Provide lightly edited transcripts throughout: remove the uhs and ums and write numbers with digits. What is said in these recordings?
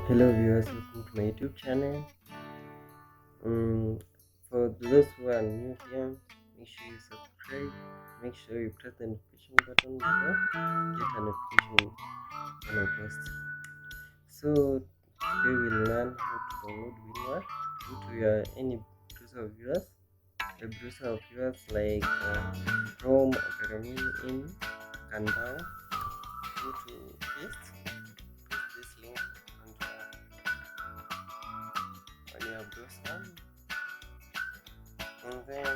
Hello viewers, welcome to my YouTube channel. Um, for those who are new here, make sure you subscribe. Make sure you press the notification button below. Get a notification when I post. So today we'll learn how to download WinRAR into your any browser of yours. A browser of yours like Chrome, Opera Mini in. And now go to paste this link on your browser, and then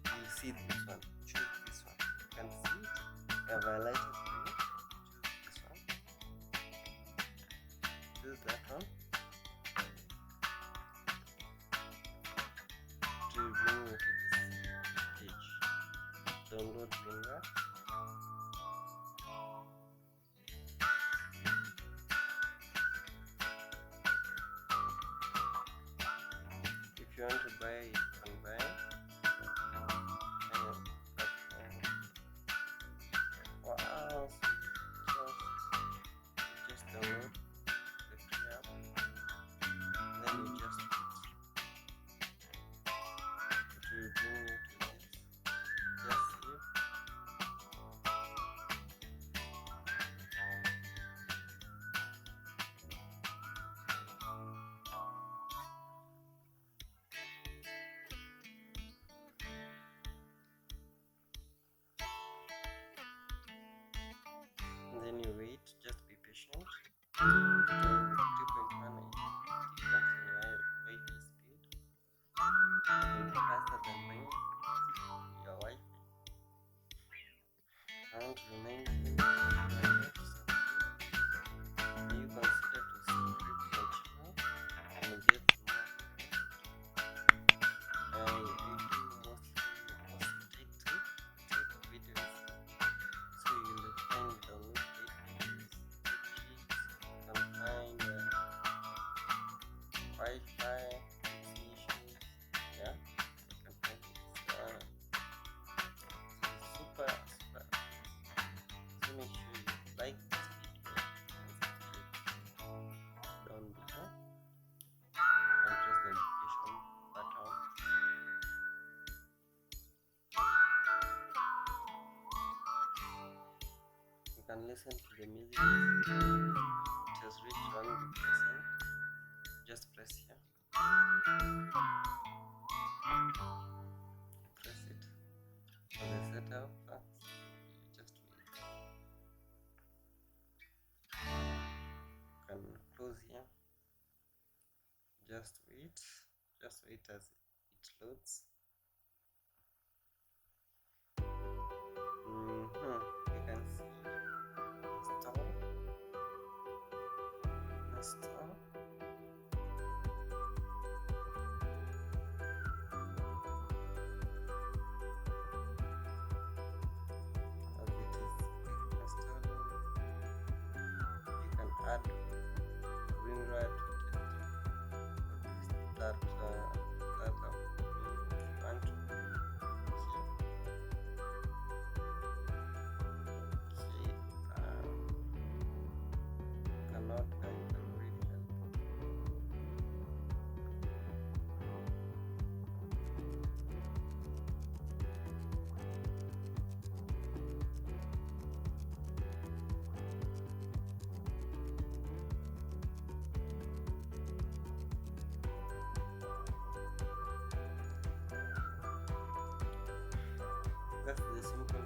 you see this one. Choose this one. You can see it. I have highlighted for you. Choose this one. Choose that one to bring you to this page. Download WinRAR. If you want to buy, you can buy. Or else just download the free app. Then you just to bring you to this. Just save. And then you wait. Just be patient. 2.1 difference in Wi-Fi speed will be faster than mine. Your Wi-Fi. I want to remind you that you consider to subscribe to my channel and get more. I do mostly tech videos, so you'll find download tech videos, tech tricks, you can find Wi-Fi issues, yeah, you can find it. Super. So make sure you like this video and subscribe down below and press the notification button. You can listen to the music. It has reached 100%. Just press here. Press it for the setup. You just wait. You can close here. Just wait. Just wait as it loads. You can see install. As it is installing, you can add WinRAR to that you want to. Cannot I can read help. That's the simple